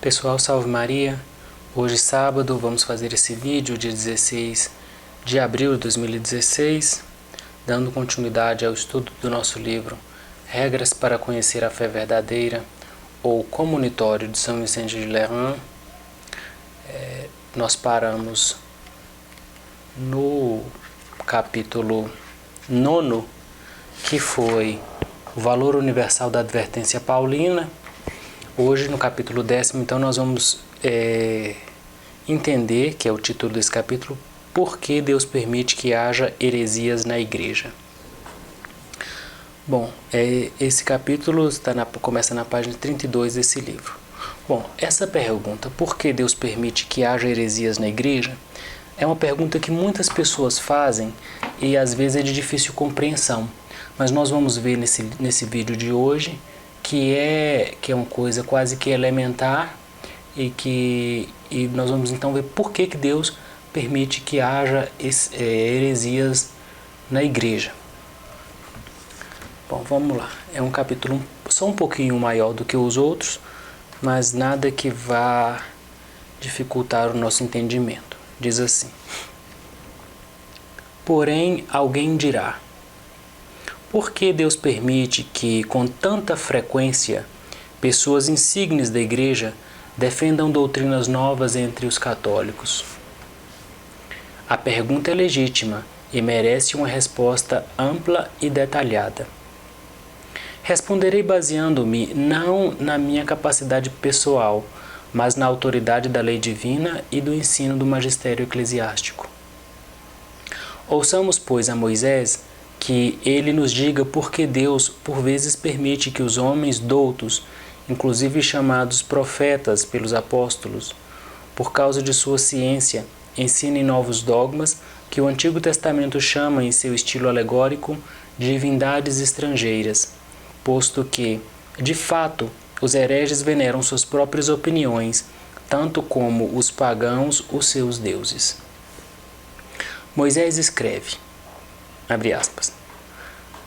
Pessoal, salve Maria! Hoje sábado vamos fazer esse vídeo dia 16 de abril de 2016, dando continuidade ao estudo do nosso livro Regras para Conhecer a Fé Verdadeira, ou Comunitório de São Vicente de Lerins. Nós paramos no capítulo 9, que foi o valor universal da advertência paulina. Hoje, no capítulo 10, então, nós vamos entender, que é o título desse capítulo, por que Deus permite que haja heresias na igreja. Bom, esse capítulo começa na página 32 desse livro. Bom, essa pergunta, por que Deus permite que haja heresias na igreja, é uma pergunta que muitas pessoas fazem e às vezes é de difícil compreensão. Mas nós vamos ver nesse vídeo de hoje que é uma coisa quase que elementar e nós vamos então ver por que Deus permite que haja heresias na igreja. Bom, vamos lá. É um capítulo só um pouquinho maior do que os outros, mas nada que vá dificultar o nosso entendimento. Diz assim: porém, alguém dirá: por que Deus permite que, com tanta frequência, pessoas insígnes da igreja defendam doutrinas novas entre os católicos? A pergunta é legítima e merece uma resposta ampla e detalhada. Responderei baseando-me não na minha capacidade pessoal, mas na autoridade da lei divina e do ensino do magistério eclesiástico. Ouçamos, pois, a Moisés que ele nos diga por que Deus, por vezes, permite que os homens doutos, inclusive chamados profetas pelos apóstolos, por causa de sua ciência, ensinem novos dogmas que o Antigo Testamento chama, em seu estilo alegórico, de divindades estrangeiras, posto que, de fato, os hereges veneram suas próprias opiniões, tanto como os pagãos os seus deuses. Moisés escreve, abre aspas: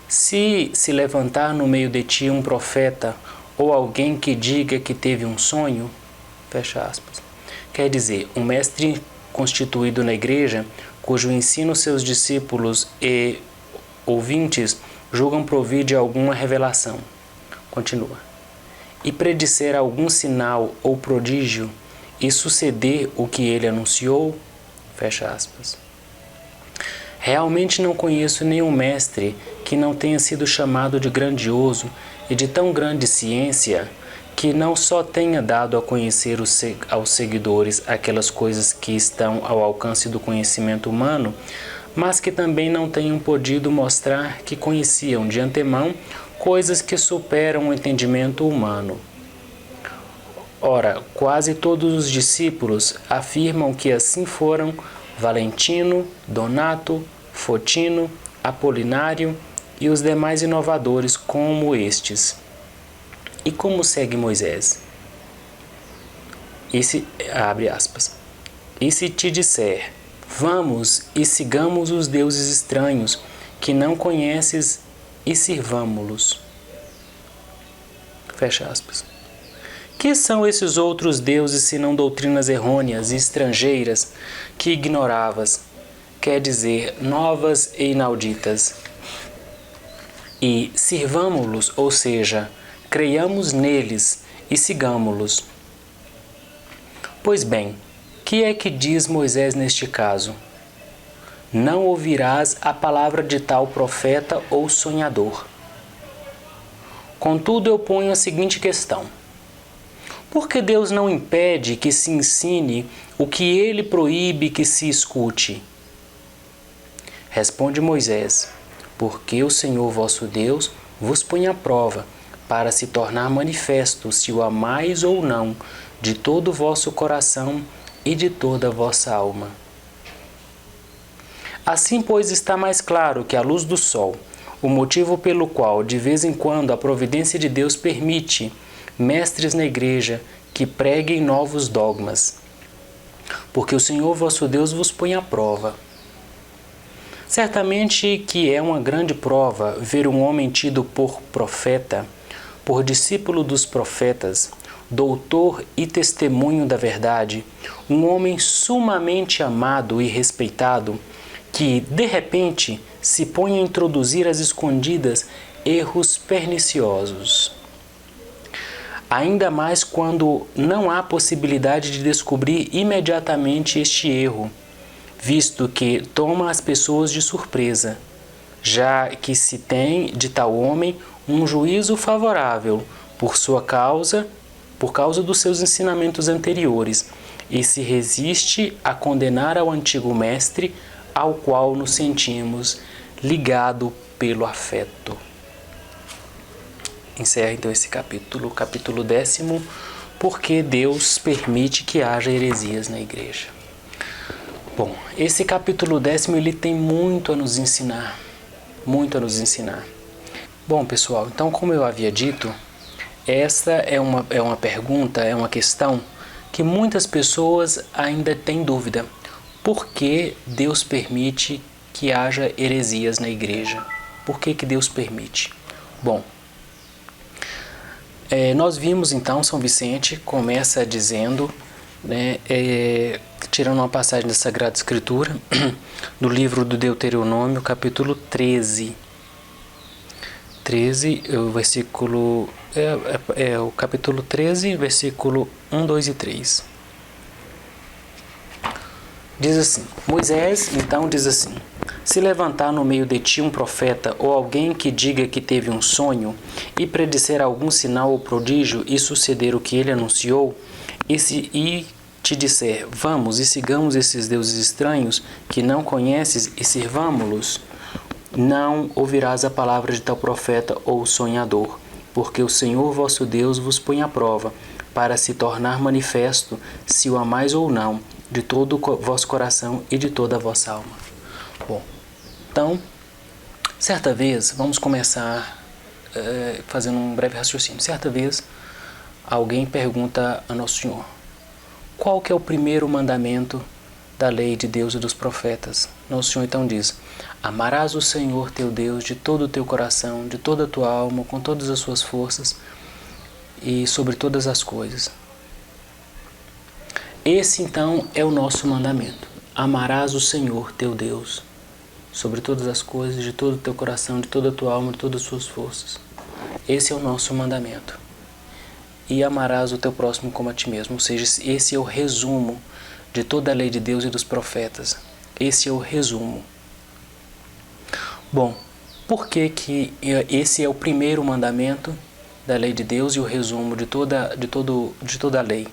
se levantar no meio de ti um profeta ou alguém que diga que teve um sonho, fecha aspas, quer dizer, um mestre constituído na igreja, cujo ensino seus discípulos e ouvintes julgam provir de alguma revelação. Continua. E predisser algum sinal ou prodígio e suceder o que ele anunciou, fecha aspas. Realmente não conheço nenhum mestre que não tenha sido chamado de grandioso e de tão grande ciência que não só tenha dado a conhecer aos seguidores aquelas coisas que estão ao alcance do conhecimento humano, mas que também não tenham podido mostrar que conheciam de antemão coisas que superam o entendimento humano. Ora, quase todos os discípulos afirmam que assim foram Valentino, Donato, Fotino, Apolinário e os demais inovadores como estes. E como segue Moisés? Abre aspas. E se te disser, vamos e sigamos os deuses estranhos que não conheces e sirvamo-los. Fecha aspas. Que são esses outros deuses senão doutrinas errôneas e estrangeiras que ignoravas, quer dizer, novas e inauditas? E sirvamo-los, ou seja, creiamos neles e sigamo-los. Pois bem, que é que diz Moisés neste caso? Não ouvirás a palavra de tal profeta ou sonhador. Contudo, eu ponho a seguinte questão: por que Deus não impede que se ensine o que ele proíbe que se escute? Responde Moisés: porque o Senhor vosso Deus vos põe à prova, para se tornar manifesto se o amais ou não, de todo o vosso coração e de toda a vossa alma. Assim, pois, está mais claro que a luz do sol, o motivo pelo qual, de vez em quando, a providência de Deus permite mestres na igreja que preguem novos dogmas, porque o Senhor vosso Deus vos põe à prova. Certamente que é uma grande prova ver um homem tido por profeta, por discípulo dos profetas, doutor e testemunho da verdade, um homem sumamente amado e respeitado, que, de repente, se põe a introduzir às escondidas erros perniciosos. Ainda mais quando não há possibilidade de descobrir imediatamente este erro, visto que toma as pessoas de surpresa, já que se tem de tal homem um juízo favorável por causa dos seus ensinamentos anteriores, e se resiste a condenar ao antigo mestre, ao qual nos sentimos ligado pelo afeto. Encerra então esse capítulo 10º, porque Deus permite que haja heresias na igreja. Bom, esse capítulo 10º ele tem muito a nos ensinar, Bom, pessoal, então como eu havia dito, essa é uma pergunta, é uma questão que muitas pessoas ainda têm dúvida. Por que Deus permite que haja heresias na igreja? Por que Deus permite? Bom, nós vimos então, São Vicente começa dizendo, tirando uma passagem da Sagrada Escritura, do livro do Deuteronômio, capítulo 13. 13, o versículo, o capítulo 13, versículo 1, 2 e 3. Diz assim, Moisés então diz assim: se levantar no meio de ti um profeta ou alguém que diga que teve um sonho e predisser algum sinal ou prodígio e suceder o que ele anunciou, e te disser, vamos e sigamos esses deuses estranhos que não conheces e sirvamo-los, não ouvirás a palavra de tal profeta ou sonhador, porque o Senhor vosso Deus vos põe à prova, para se tornar manifesto se o amais ou não, de todo o vosso coração e de toda a vossa alma. Bom, então, certa vez, vamos começar fazendo um breve raciocínio. Certa vez, alguém pergunta a Nosso Senhor, qual que é o primeiro mandamento da lei de Deus e dos profetas? Nosso Senhor então diz, amarás o Senhor teu Deus de todo o teu coração, de toda a tua alma, com todas as suas forças e sobre todas as coisas. Esse então é o nosso mandamento. Amarás o Senhor teu Deus sobre todas as coisas, de todo o teu coração, de toda a tua alma, de todas as suas forças. Esse é o nosso mandamento. E amarás o teu próximo como a ti mesmo. Ou seja, esse é o resumo de toda a lei de Deus e dos profetas. Esse é o resumo. Bom, por que esse é o primeiro mandamento da lei de Deus e o resumo de toda a lei?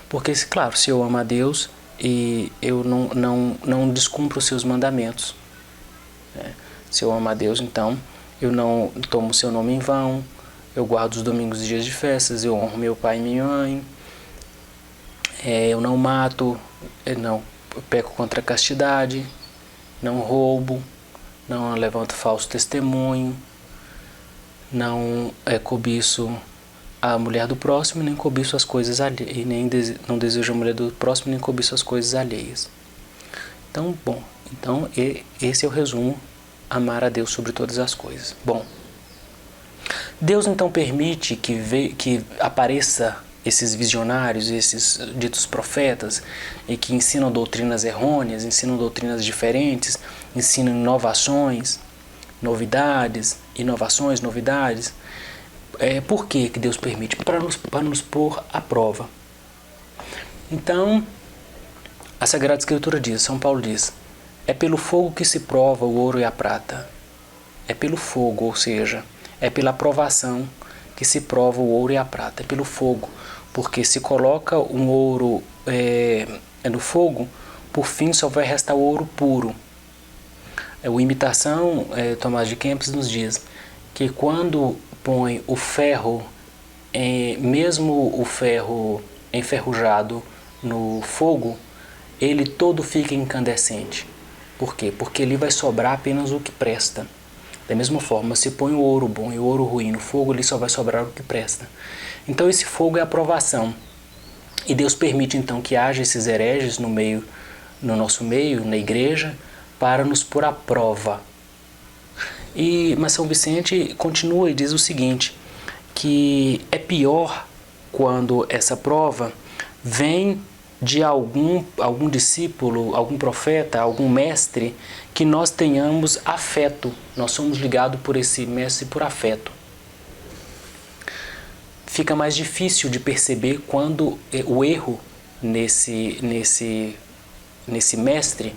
Porque, claro, se eu amo a Deus e eu não descumpro os seus mandamentos, se eu amo a Deus, então eu não tomo o seu nome em vão, eu guardo os domingos e dias de festas, eu honro meu pai e minha mãe, eu não mato, eu peco contra a castidade, não roubo, não levanto falso testemunho, não cobiço a mulher do próximo, nem cobiço as coisas alheias, não desejo a mulher do próximo, nem cobiço as coisas alheias. Então, bom, esse é o resumo, amar a Deus sobre todas as coisas. Bom, Deus então permite que apareça esses visionários, esses ditos profetas, e que ensinam doutrinas errôneas, ensinam doutrinas diferentes, ensinam inovações, novidades. Por que Deus permite? Para nos pôr à prova. Então, a Sagrada Escritura diz, São Paulo diz, é pelo fogo que se prova o ouro e a prata. É pelo fogo, ou seja, é pela provação que se prova o ouro e a prata. É pelo fogo, porque se coloca um ouro no fogo, por fim só vai restar o ouro puro. A imitação, Tomás de Kempis nos diz que quando põe o ferro, mesmo o ferro enferrujado no fogo, ele todo fica incandescente. Por quê? Porque ali vai sobrar apenas o que presta. Da mesma forma, se põe o ouro bom e o ouro ruim no fogo, ali só vai sobrar o que presta. Então esse fogo é a provação. E Deus permite então que haja esses hereges no nosso meio, na igreja, para nos pôr à prova. Mas São Vicente continua e diz o seguinte, que é pior quando essa prova vem de algum discípulo, algum profeta, algum mestre, que nós tenhamos afeto. Nós somos ligados por esse mestre por afeto. Fica mais difícil de perceber quando o erro nesse mestre,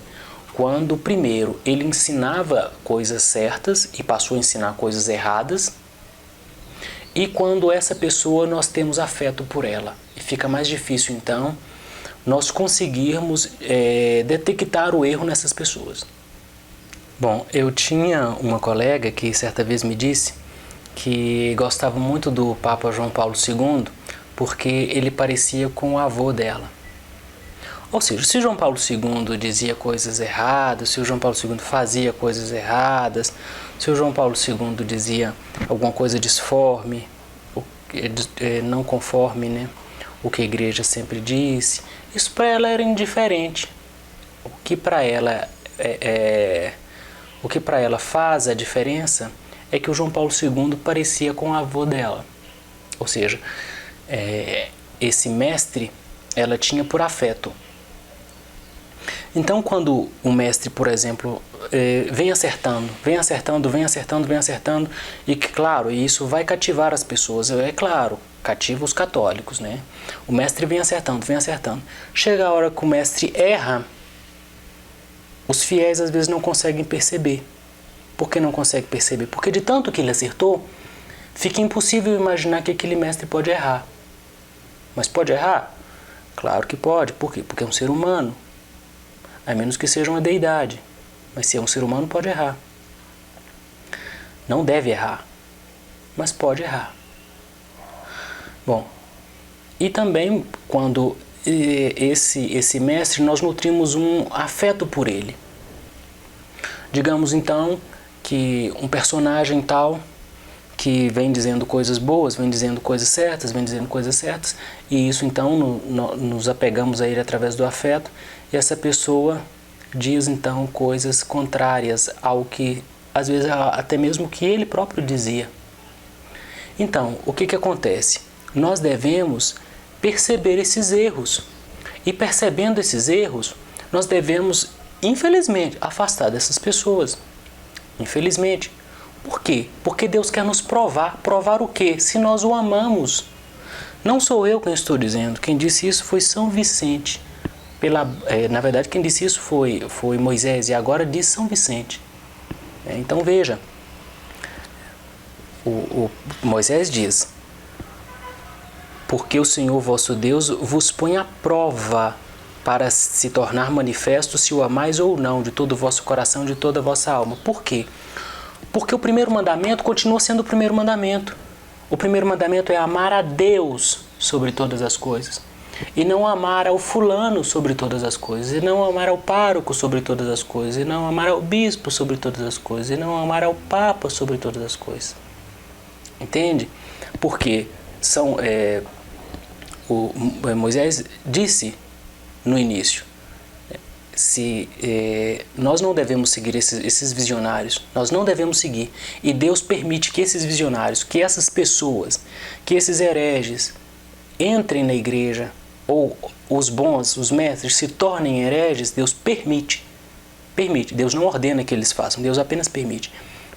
quando primeiro ele ensinava coisas certas e passou a ensinar coisas erradas, e quando essa pessoa nós temos afeto por ela. E fica mais difícil então nós conseguirmos detectar o erro nessas pessoas. Bom, eu tinha uma colega que certa vez me disse que gostava muito do Papa João Paulo II porque ele parecia com o avô dela. Ou seja, se João Paulo II dizia coisas erradas, se o João Paulo II fazia coisas erradas, se o João Paulo II dizia alguma coisa disforme, não conforme, né, o que a igreja sempre disse, isso para ela era indiferente. O que para ela faz a diferença é que o João Paulo II parecia com o avô dela. Ou seja, esse mestre ela tinha por afeto. Então, quando o mestre, por exemplo, vem acertando, e que, claro, isso vai cativar as pessoas, é claro, cativa os católicos, né? O mestre vem acertando. Chega a hora que o mestre erra, os fiéis às vezes não conseguem perceber. Por que não conseguem perceber? Porque de tanto que ele acertou, fica impossível imaginar que aquele mestre pode errar. Mas pode errar? Claro que pode. Por quê? Porque é um ser humano. A menos que seja uma deidade. Mas se é um ser humano, pode errar. Não deve errar, mas pode errar. Bom, e também quando esse mestre, nós nutrimos um afeto por ele. Digamos então que um personagem tal que vem dizendo coisas boas, vem dizendo coisas certas, e isso então nos apegamos a ele através do afeto, e essa pessoa diz então coisas contrárias ao que, às vezes até mesmo que ele próprio dizia. Então, o que acontece? Nós devemos perceber esses erros, e percebendo esses erros, nós devemos, infelizmente, afastar dessas pessoas. Infelizmente. Por quê? Porque Deus quer nos provar. Provar o quê? Se nós o amamos. Não sou eu quem estou dizendo. Quem disse isso foi São Vicente. Na verdade, quem disse isso foi Moisés, e agora diz São Vicente. Então veja, o Moisés diz: porque o Senhor vosso Deus vos põe à prova para se tornar manifesto se o amais ou não, de todo o vosso coração, de toda a vossa alma. Por quê? Porque o primeiro mandamento continua sendo o primeiro mandamento. O primeiro mandamento é amar a Deus sobre todas as coisas. E não amar ao fulano sobre todas as coisas. E não amar ao pároco sobre todas as coisas. E não amar ao bispo sobre todas as coisas. E não amar ao papa sobre todas as coisas. Entende? Porque Moisés disse no início, nós não devemos seguir esses visionários, nós não devemos seguir, e Deus permite que esses visionários, que essas pessoas, que esses hereges entrem na igreja, ou os bons, os mestres se tornem hereges. Deus permite, Deus não ordena que eles façam, Deus apenas permite.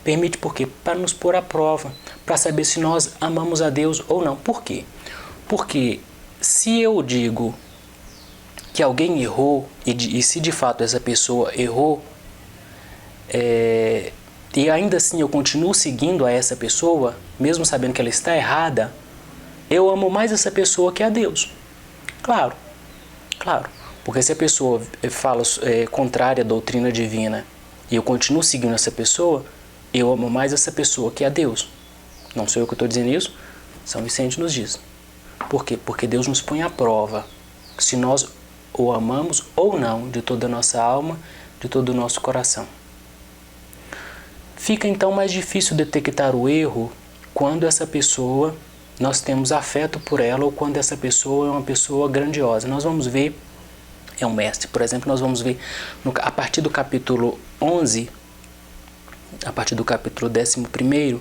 Permite por quê? Para nos pôr à prova, para saber se nós amamos a Deus ou não. Por quê? Porque se eu digo que alguém errou, e se de fato essa pessoa errou, e ainda assim eu continuo seguindo a essa pessoa, mesmo sabendo que ela está errada, eu amo mais essa pessoa que a Deus. Claro, porque se a pessoa fala contrária à doutrina divina e eu continuo seguindo essa pessoa, eu amo mais essa pessoa que a Deus. Não sou eu que estou dizendo isso, São Vicente nos diz. Por quê? Porque Deus nos põe à prova se nós o amamos ou não, de toda a nossa alma, de todo o nosso coração. Fica então mais difícil detectar o erro quando essa pessoa, nós temos afeto por ela, ou quando essa pessoa é uma pessoa grandiosa. Nós vamos ver, é um mestre, por exemplo, nós vamos ver a partir do capítulo 11, a partir do capítulo 11,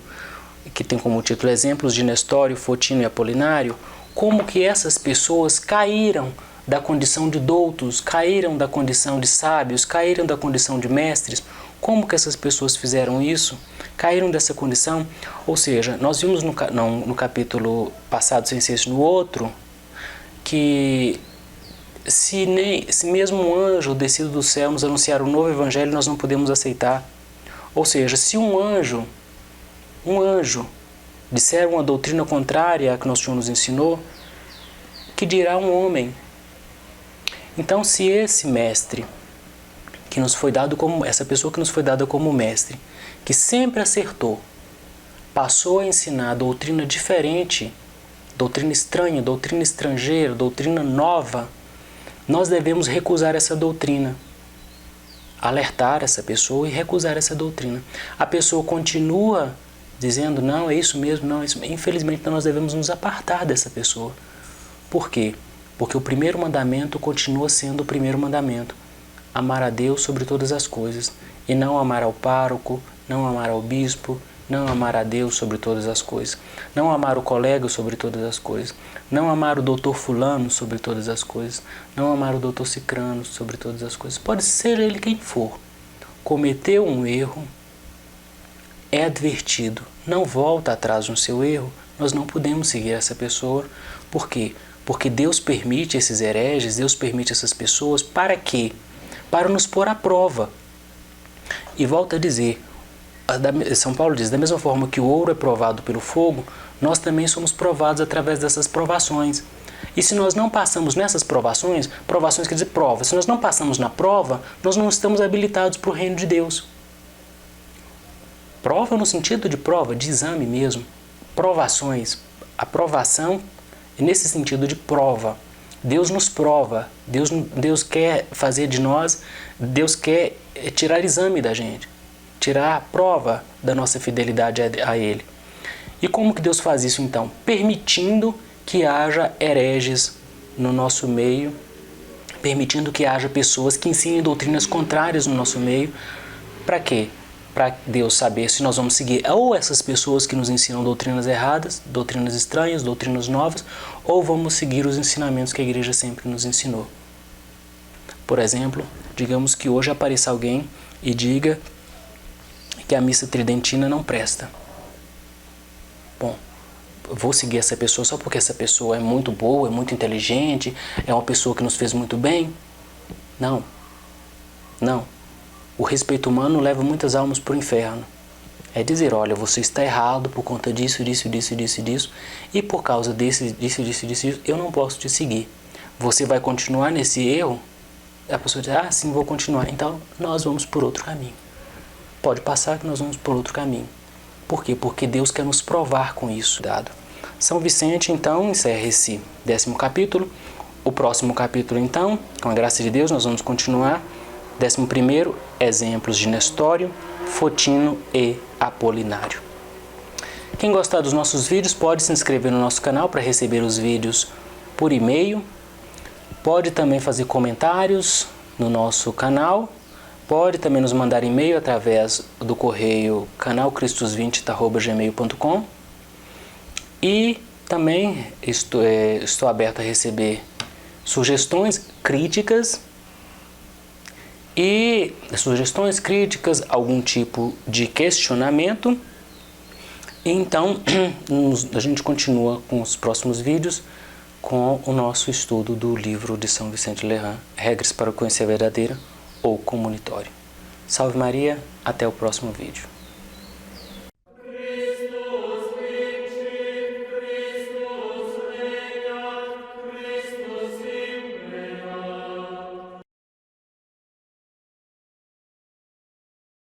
que tem como título Exemplos de Nestório, Fotino e Apolinário, como que essas pessoas caíram da condição de doutos, caíram da condição de sábios, caíram da condição de mestres. Como que essas pessoas fizeram isso? Caíram dessa condição? Ou seja, nós vimos no capítulo passado, sem ser no outro, que se mesmo um anjo descido do céu nos anunciar um novo evangelho, nós não podemos aceitar. Ou seja, se um anjo disser uma doutrina contrária à que nosso Senhor nos ensinou, que dirá um homem? Então, se esse mestre que nos foi dado como, essa pessoa que nos foi dada como mestre, que sempre acertou, passou a ensinar doutrina diferente, doutrina estranha, doutrina estrangeira, doutrina nova, nós devemos recusar essa doutrina, alertar essa pessoa e recusar essa doutrina. A pessoa continua dizendo, não, é isso mesmo, não, é isso mesmo. Infelizmente, nós devemos nos apartar dessa pessoa. Por quê? Porque o primeiro mandamento continua sendo o primeiro mandamento. Amar a Deus sobre todas as coisas. E não amar ao pároco, não amar ao bispo, não amar a Deus sobre todas as coisas. Não amar o colega sobre todas as coisas. Não amar o doutor fulano sobre todas as coisas. Não amar o doutor cicrano sobre todas as coisas. Pode ser ele quem for. Cometeu um erro, é advertido, não volta atrás no seu erro, nós não podemos seguir essa pessoa. Por quê? Porque Deus permite esses hereges, Deus permite essas pessoas, para quê? Para nos pôr à prova. E volta a dizer, São Paulo diz, da mesma forma que o ouro é provado pelo fogo, nós também somos provados através dessas provações. E se nós não passamos nessas provações quer dizer prova, se nós não passamos na prova, nós não estamos habilitados para o reino de Deus. Prova no sentido de prova, de exame mesmo. Provações. Aprovação nesse sentido de prova. Deus nos prova. Deus quer fazer de nós, Deus quer tirar exame da gente. Tirar a prova da nossa fidelidade a Ele. E como que Deus faz isso então? Permitindo que haja hereges no nosso meio, permitindo que haja pessoas que ensinem doutrinas contrárias no nosso meio. Para quê? Para Deus saber se nós vamos seguir ou essas pessoas que nos ensinam doutrinas erradas, doutrinas estranhas, doutrinas novas, ou vamos seguir os ensinamentos que a igreja sempre nos ensinou. Por exemplo, digamos que hoje apareça alguém e diga que a missa tridentina não presta. Bom, vou seguir essa pessoa só porque essa pessoa é muito boa, é muito inteligente, é uma pessoa que nos fez muito bem? Não. O respeito humano leva muitas almas para o inferno. É dizer, olha, você está errado por conta disso, e por causa disso, eu não posso te seguir. Você vai continuar nesse erro? A pessoa diz, sim, vou continuar. Então, nós vamos por outro caminho. Pode passar que nós vamos por outro caminho. Por quê? Porque Deus quer nos provar com isso. São Vicente, então, encerra esse 10º capítulo. O próximo capítulo, então, com a graça de Deus, nós vamos continuar. 11º, exemplos de Nestório, Fotino e Apolinário. Quem gostar dos nossos vídeos pode se inscrever no nosso canal para receber os vídeos por e-mail. Pode também fazer comentários no nosso canal. Pode também nos mandar e-mail através do correio canalcristos20@gmail.com. E também estou aberto a receber sugestões, críticas, algum tipo de questionamento. Então, a gente continua com os próximos vídeos com o nosso estudo do livro de São Vicente Lerran, Regras para conhecer a Verdadeira ou Comunitório. Salve Maria, até o próximo vídeo.